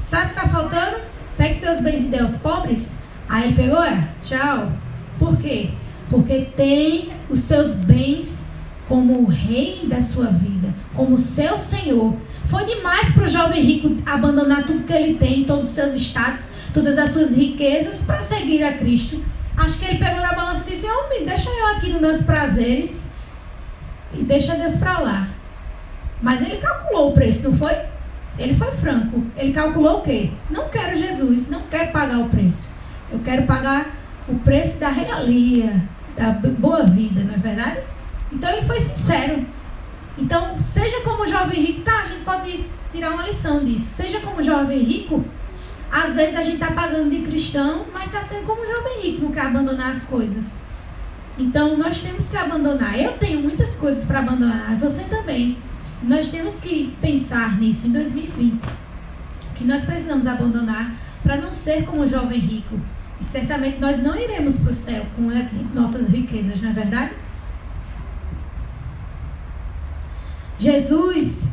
Sabe o que está faltando? Pegue seus bens e dê aos pobres. Aí ele pegou, tchau. Por quê? Porque tem os seus bens como o rei da sua vida, como seu senhor. Foi demais para o jovem rico abandonar tudo que ele tem, todos os seus status, todas as suas riquezas, para seguir a Cristo. Acho que ele pegou na balança e disse, deixa eu aqui nos meus prazeres e deixa Deus para lá. Mas ele calculou o preço, não foi? Ele foi franco. Ele calculou o quê? Não quero Jesus, não quero pagar o preço. Eu quero pagar o preço da regalia, da boa vida, não é verdade? Então ele foi sincero. Então, seja como jovem rico, tá? A gente pode tirar uma lição disso. Seja como jovem rico, às vezes a gente está pagando de cristão, mas está sendo como jovem rico, não quer abandonar as coisas. Então, nós temos que abandonar. Eu tenho muitas coisas para abandonar, você também. Nós temos que pensar nisso em 2020. O que nós precisamos abandonar para não ser como o jovem rico. E certamente nós não iremos para o céu com as nossas riquezas, não é verdade? Jesus,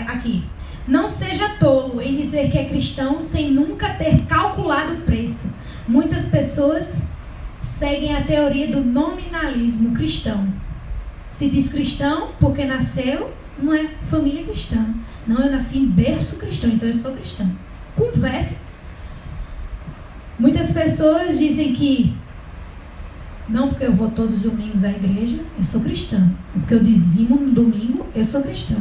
aqui, não seja tolo em dizer que é cristão sem nunca ter calculado o preço. Muitas pessoas seguem a teoria do nominalismo cristão. Se diz cristão porque nasceu, não é família cristã. Não, eu nasci em berço cristão, então eu sou cristão. Converse. Muitas pessoas dizem que não porque eu vou todos os domingos à igreja, eu sou cristã. Porque eu dizimo no domingo, eu sou cristã.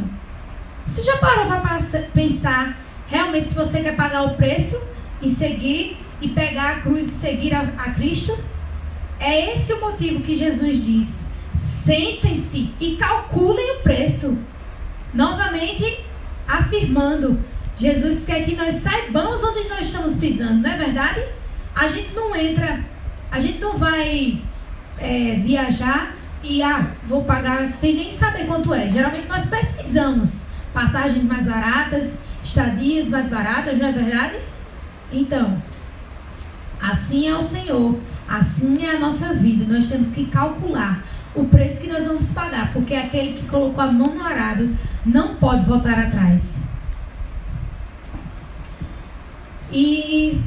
Você já parou para pensar realmente se você quer pagar o preço em seguir e pegar a cruz e seguir a Cristo? É esse o motivo que Jesus diz: sentem-se e calculem o preço. Novamente afirmando, Jesus quer que nós saibamos onde nós estamos pisando, não é verdade? A gente não vai viajar e vou pagar sem nem saber quanto é. Geralmente nós pesquisamos passagens mais baratas, estadias mais baratas, não é verdade? Então, assim é o Senhor, assim é a nossa vida. Nós temos que calcular o preço que nós vamos pagar, porque aquele que colocou a mão no arado não pode voltar atrás. E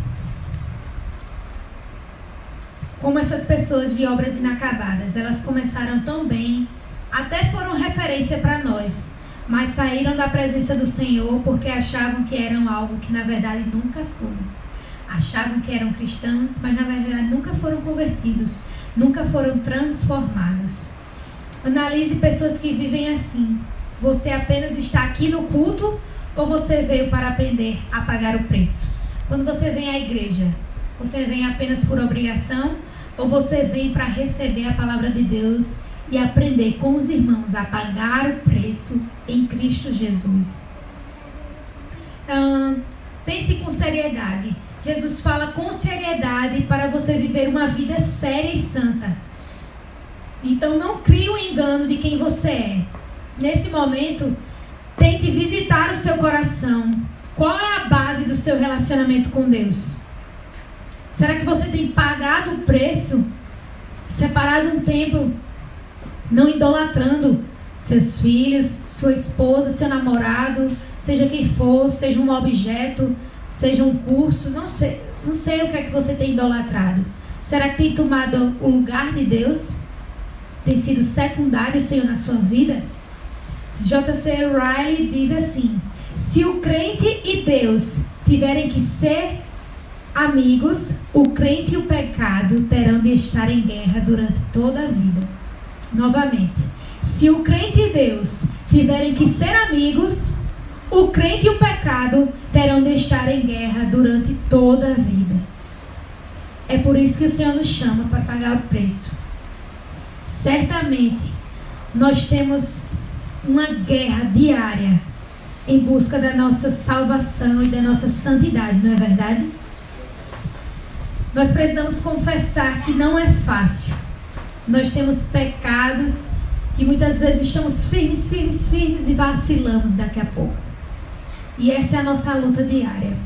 como essas pessoas de obras inacabadas, elas começaram tão bem, até foram referência para nós, mas saíram da presença do Senhor porque achavam que eram algo que na verdade nunca foram. Achavam que eram cristãos, mas na verdade nunca foram convertidos, nunca foram transformados. Analise pessoas que vivem assim. Você apenas está aqui no culto ou você veio para aprender a pagar o preço? Quando você vem à igreja, você vem apenas por obrigação ou você vem para receber a palavra de Deus e aprender com os irmãos a pagar o preço em Cristo Jesus? Pense com seriedade. Jesus fala com seriedade para você viver uma vida séria e santa. Então não crie o engano de quem você é. Nesse momento, tente visitar o seu coração. Qual é a base do seu relacionamento com Deus? Será que você tem pagado o preço? Separado um tempo, não idolatrando seus filhos, sua esposa, seu namorado, seja quem for, seja um objeto, seja um curso, não sei o que é que você tem idolatrado. Será que tem tomado o lugar de Deus? Tem sido secundário, Senhor, na sua vida? J.C. Riley diz assim: se o crente e Deus tiverem que ser amigos, o crente e o pecado terão de estar em guerra durante toda a vida. Novamente, se o crente e Deus tiverem que ser amigos, o crente e o pecado terão de estar em guerra durante toda a vida. É por isso que o Senhor nos chama para pagar o preço. Certamente, nós temos uma guerra diária em busca da nossa salvação e da nossa santidade, não é verdade? Nós precisamos confessar que não é fácil. Nós temos pecados que muitas vezes estamos firmes e vacilamos daqui a pouco. E essa é a nossa luta diária.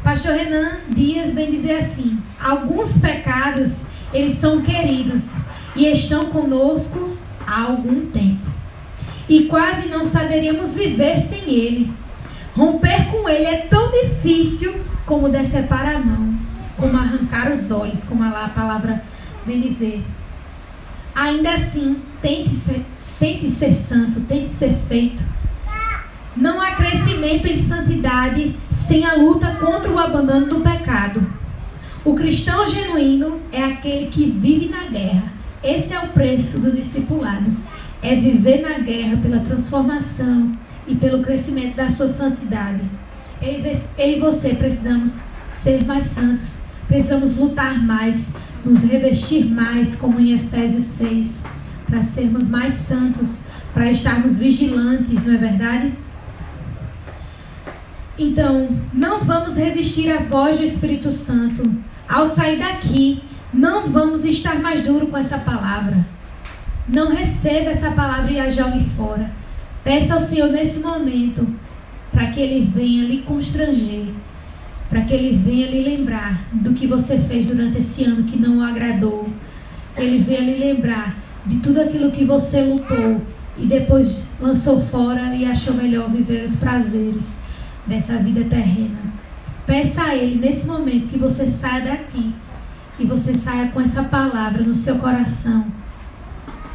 Pastor Renan Dias vem dizer assim: alguns pecados, eles são queridos e estão conosco há algum tempo. E quase não saberíamos viver sem ele. Romper com ele é tão difícil como decepar a mão, como arrancar os olhos, como a palavra vem dizer. Ainda assim, tente ser santo, tente ser feito. Não há crescimento em santidade sem a luta contra o abandono do pecado. O cristão genuíno é aquele que vive na guerra. Esse é o preço do discipulado. É viver na guerra pela transformação e pelo crescimento da sua santidade. Eu e você precisamos ser mais santos. Precisamos lutar mais, nos revestir mais, como em Efésios 6, para sermos mais santos, para estarmos vigilantes, não é verdade? Então, não vamos resistir à voz do Espírito Santo. Ao sair daqui, não vamos estar mais duro com essa palavra. Não receba essa palavra e a jogue fora. Peça ao Senhor nesse momento, para que Ele venha lhe constranger, para que Ele venha lhe lembrar do que você fez durante esse ano que não o agradou. Ele venha lhe lembrar de tudo aquilo que você lutou e depois lançou fora e achou melhor viver os prazeres dessa vida terrena. Peça a Ele nesse momento que você saia daqui e você saia com essa palavra no seu coração,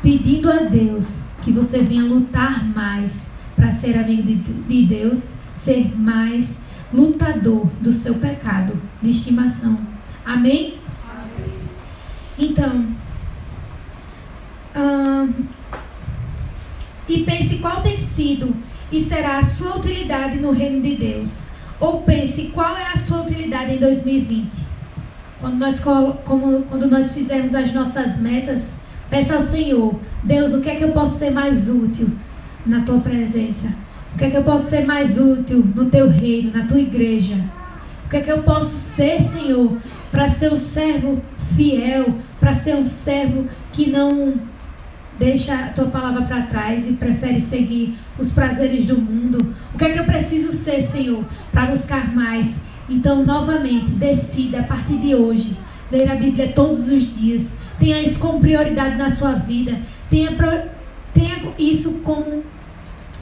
pedindo a Deus que você venha lutar mais para ser amigo de Deus, ser mais lutador do seu pecado de estimação. Amém? Amém. Então, e pense qual tem sido e será a sua utilidade no reino de Deus. Ou pense qual é a sua utilidade em 2020. Quando nós fizermos as nossas metas, peça ao Senhor: Deus, o que é que eu posso ser mais útil na tua presença? O que é que eu posso ser mais útil no teu reino, na tua igreja? O que é que eu posso ser, Senhor, para ser um servo fiel, para ser um servo que não deixa a tua palavra para trás e prefere seguir os prazeres do mundo? O que é que eu preciso ser, Senhor, para buscar mais? Então, novamente, decida a partir de hoje ler a Bíblia todos os dias. Tenha isso como prioridade na sua vida. Tenha isso como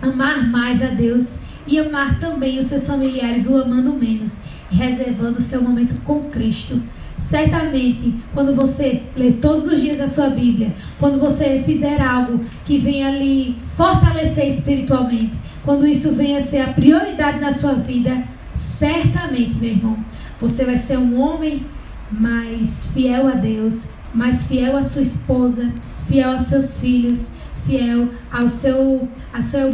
amar mais a Deus e amar também os seus familiares, o amando menos, reservando o seu momento com Cristo. Certamente, quando você ler todos os dias a sua Bíblia, quando você fizer algo que venha lhe fortalecer espiritualmente, quando isso venha a ser a prioridade na sua vida, certamente, meu irmão, você vai ser um homem mais fiel a Deus, mais fiel à sua esposa, fiel aos seus filhos, fiel ao seu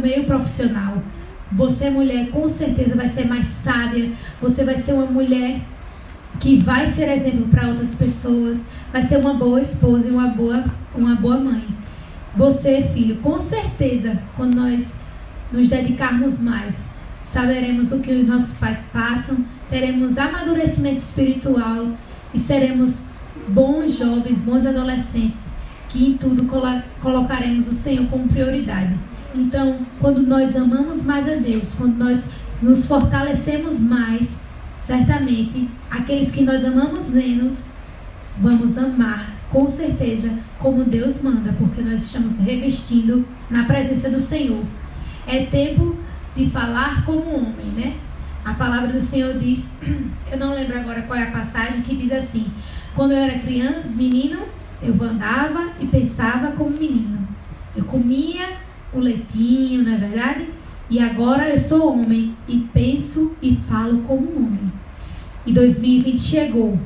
meio profissional. Você, mulher, com certeza vai ser mais sábia. Você vai ser uma mulher que vai ser exemplo para outras pessoas. Vai ser uma boa esposa e uma boa mãe. Você, filho, com certeza, quando nós nos dedicarmos mais, saberemos o que os nossos pais passam, teremos amadurecimento espiritual e seremos bons jovens, bons adolescentes, que em tudo colocaremos o Senhor como prioridade. Então, quando nós amamos mais a Deus, quando nós nos fortalecemos mais, certamente aqueles que nós amamos menos, vamos amar com certeza como Deus manda, porque nós estamos revestindo na presença do Senhor. É tempo de falar como homem, né? A palavra do Senhor diz, eu não lembro agora qual é a passagem, que diz assim: quando eu era criança, menino, eu andava e pensava como menino. Eu comia o leitinho, não é verdade? E agora eu sou homem e penso e falo como homem. E 2020 chegou.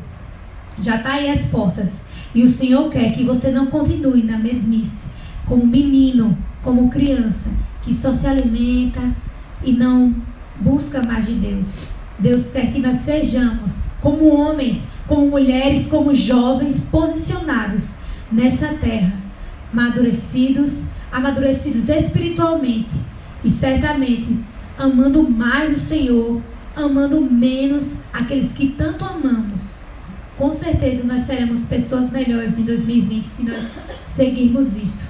Já está aí às portas. E o Senhor quer que você não continue na mesmice, como menino, como criança, que só se alimenta e não busca mais de Deus. Deus quer que nós sejamos como homens, como mulheres, como jovens, posicionados nessa terra, amadurecidos espiritualmente e certamente amando mais o Senhor, amando menos aqueles que tanto amamos. Com certeza nós seremos pessoas melhores em 2020 se nós seguirmos isso.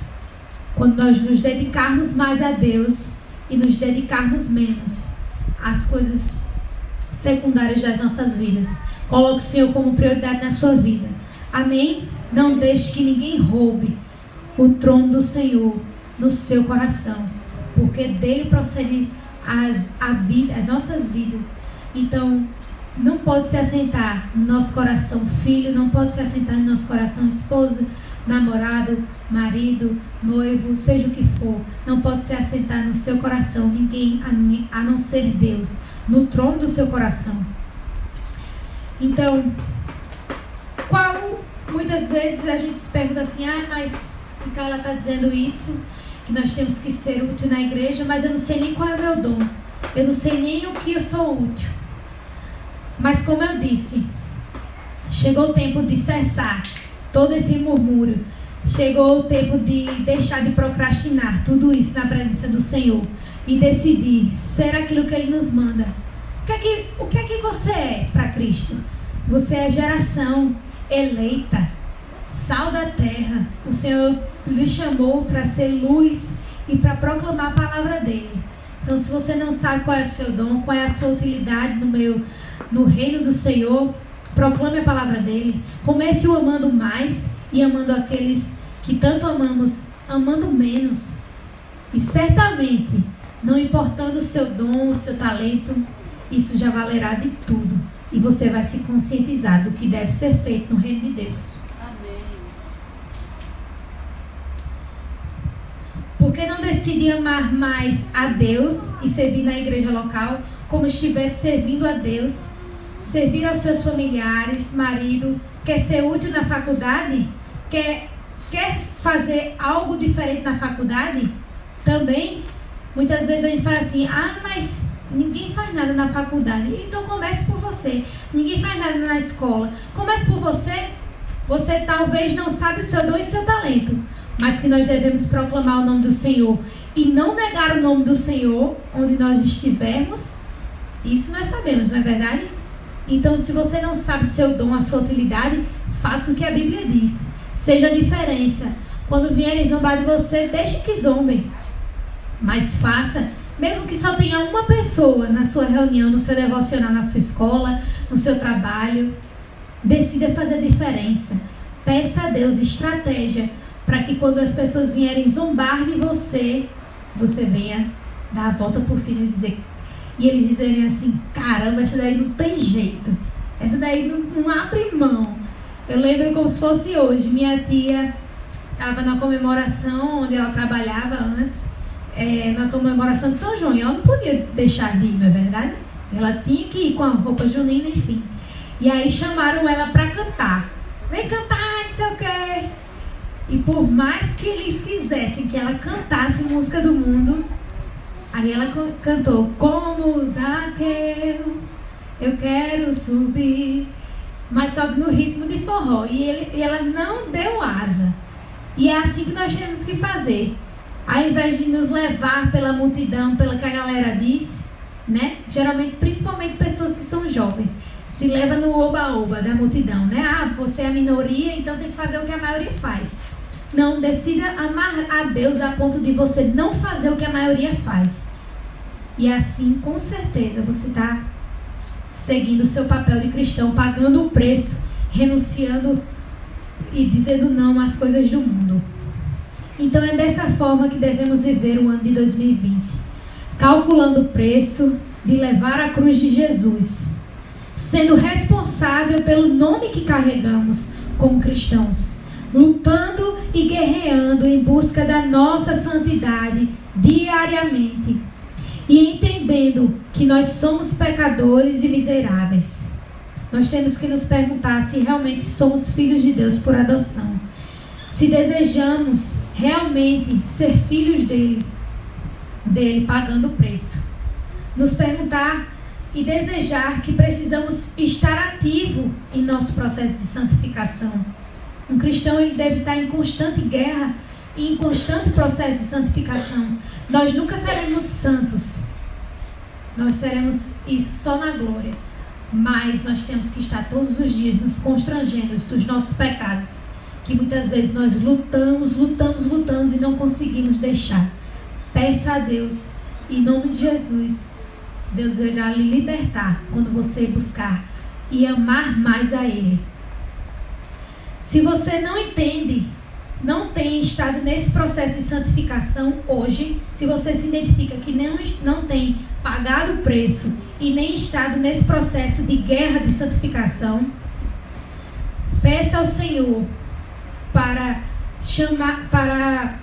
Quando nós nos dedicarmos mais a Deus e nos dedicarmos menos às coisas secundárias das nossas vidas. Coloque o Senhor como prioridade na sua vida. Amém? Não deixe que ninguém roube o trono do Senhor no seu coração, porque dele procede as nossas vidas. Então, não pode se assentar no nosso coração filho, não pode se assentar no nosso coração esposa, namorado, marido, noivo, seja o que for. Não pode se assentar no seu coração ninguém a não ser Deus, no trono do seu coração. Então, muitas vezes a gente se pergunta assim: mas então ela está dizendo isso, que nós temos que ser útil na igreja, mas eu não sei nem qual é o meu dom, eu não sei nem o que eu sou útil. Mas como eu disse, chegou o tempo de cessar todo esse murmúrio, chegou o tempo de deixar de procrastinar tudo isso na presença do Senhor e decidir ser aquilo que Ele nos manda. O que é que você é para Cristo? Você é geração eleita, sal da terra. O Senhor lhe chamou para ser luz e para proclamar a palavra dele. Então, se você não sabe qual é o seu dom, qual é a sua utilidade no reino do Senhor, proclame a palavra dele. Comece o amando mais e amando aqueles que tanto amamos, amando menos. E certamente, não importando o seu dom, o seu talento, isso já valerá de tudo. E você vai se conscientizar do que deve ser feito no reino de Deus. Amém. Por que não decide amar mais a Deus e servir na igreja local como estivesse servindo a Deus? Servir aos seus familiares, marido, quer ser útil na faculdade? Quer fazer algo diferente na faculdade? Também, muitas vezes a gente fala assim: mas ninguém faz nada na faculdade. Então comece por você. Ninguém faz nada na escola. Comece por você. Você talvez não sabe o seu dom e seu talento, mas que nós devemos proclamar o nome do Senhor e não negar o nome do Senhor onde nós estivermos. Isso nós sabemos, não é verdade? Então, se você não sabe o seu dom, a sua utilidade, faça o que a Bíblia diz. Seja a diferença. Quando vierem zombar de você, deixe que zombem. Mas faça, mesmo que só tenha uma pessoa na sua reunião, no seu devocional, na sua escola, no seu trabalho, decida fazer a diferença. Peça a Deus estratégia para que quando as pessoas vierem zombar de você, você venha dar a volta por cima e dizer... E eles dizerem assim: caramba, essa daí não tem jeito. Essa daí não abre mão. Eu lembro como se fosse hoje. Minha tia estava na comemoração onde ela trabalhava antes, na comemoração de São João. E ela não podia deixar de ir, não é verdade? Ela tinha que ir com a roupa junina, enfim. E aí chamaram ela para cantar. Vem cantar, não sei o quê. E por mais que eles quisessem que ela cantasse música do mundo, aí ela cantou: como Zaqueu, eu quero subir. Mas só que no ritmo de forró. E ela não deu asa. E é assim que nós temos que fazer. Ao invés de nos levar pela multidão, pela que a galera diz, né? Geralmente, principalmente pessoas que são jovens, se leva no oba-oba da multidão, né? Você é a minoria, então tem que fazer o que a maioria faz. Não, decida amar a Deus a ponto de você não fazer o que a maioria faz. E assim, com certeza, você está seguindo o seu papel de cristão, pagando o preço, renunciando e dizendo não às coisas do mundo. Então é dessa forma que devemos viver o ano de 2020, calculando o preço de levar a cruz de Jesus, sendo responsável pelo nome que carregamos como cristãos, lutando e guerreando em busca da nossa santidade diariamente e entendendo que nós somos pecadores e miseráveis. Nós temos que nos perguntar se realmente somos filhos de Deus por adoção, se desejamos realmente ser filhos dele pagando o preço. Nos perguntar e desejar que precisamos estar ativo em nosso processo de santificação. Um cristão, ele deve estar em constante guerra e em constante processo de santificação. Nós nunca seremos santos. Nós seremos isso só na glória. Mas nós temos que estar todos os dias nos constrangendo dos nossos pecados, que muitas vezes nós lutamos e não conseguimos deixar. Peça a Deus, em nome de Jesus, Deus irá lhe libertar quando você buscar e amar mais a Ele. Se você não entende, não tem estado nesse processo de santificação hoje, se você se identifica que não tem pagado o preço e nem estado nesse processo de guerra de santificação, peça ao Senhor para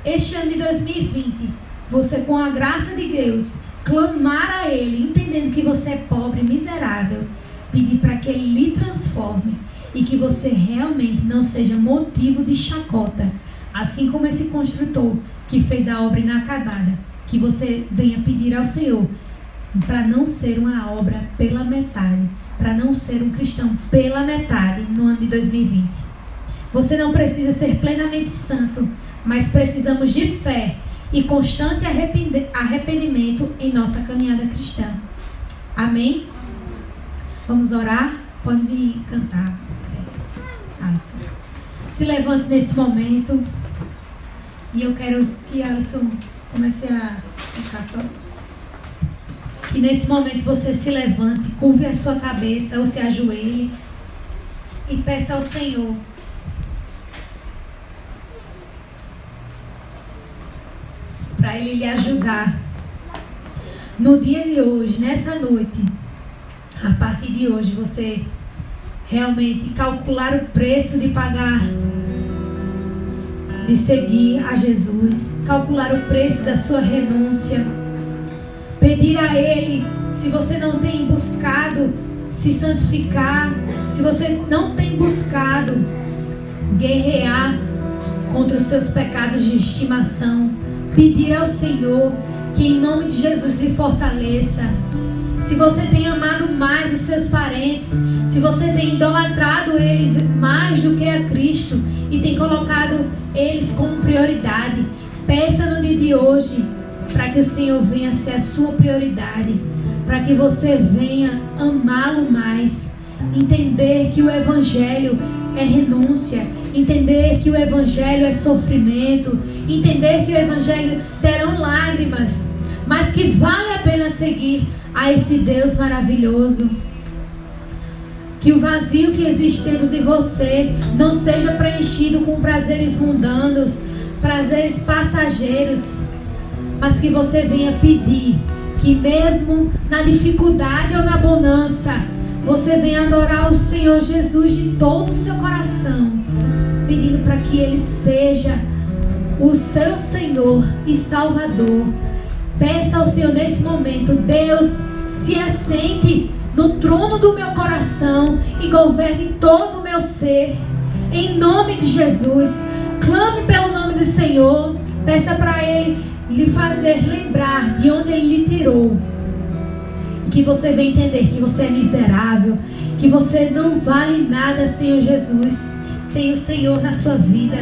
este ano de 2020, você, com a graça de Deus, clamar a Ele, entendendo que você é pobre, miserável, pedir para que Ele lhe transforme e que você realmente não seja motivo de chacota, assim como esse construtor que fez a obra inacabada, que você venha pedir ao Senhor para não ser uma obra pela metade, para não ser um cristão pela metade no ano de 2020. Você não precisa ser plenamente santo, mas precisamos de fé e constante arrependimento em nossa caminhada cristã. Amém? Vamos orar? Pode me cantar, Alisson. Se levante nesse momento. E eu quero que Alisson comece a ficar só. Que nesse momento você se levante, curve a sua cabeça ou se ajoelhe e peça ao Senhor para Ele lhe ajudar no dia de hoje, nessa noite. A partir de hoje você realmente calcular o preço de pagar, de seguir a Jesus, calcular o preço da sua renúncia, pedir a Ele, se você não tem buscado se santificar, se você não tem buscado guerrear contra os seus pecados de estimação, pedir ao Senhor que em nome de Jesus lhe fortaleça. Se você tem amado mais os seus parentes, se você tem idolatrado eles mais do que a Cristo e tem colocado eles como prioridade, peça no dia de hoje para que o Senhor venha ser a sua prioridade, para que você venha amá-lo mais, entender que o Evangelho é renúncia, entender que o Evangelho é sofrimento, entender que o Evangelho terão lágrimas, mas que vale a pena seguir a esse Deus maravilhoso. Que o vazio que existe dentro de você não seja preenchido com prazeres mundanos, prazeres passageiros, mas que você venha pedir que mesmo na dificuldade ou na bonança, você venha adorar o Senhor Jesus de todo o seu coração, pedindo para que Ele seja o seu Senhor e Salvador. Peça ao Senhor nesse momento: Deus, se assente no trono do meu coração e governe todo o meu ser, em nome de Jesus. Clame pelo nome do Senhor, peça para Ele lhe fazer lembrar de onde Ele lhe tirou, que você venha entender que você é miserável, que você não vale nada sem o Jesus, sem o Senhor na sua vida.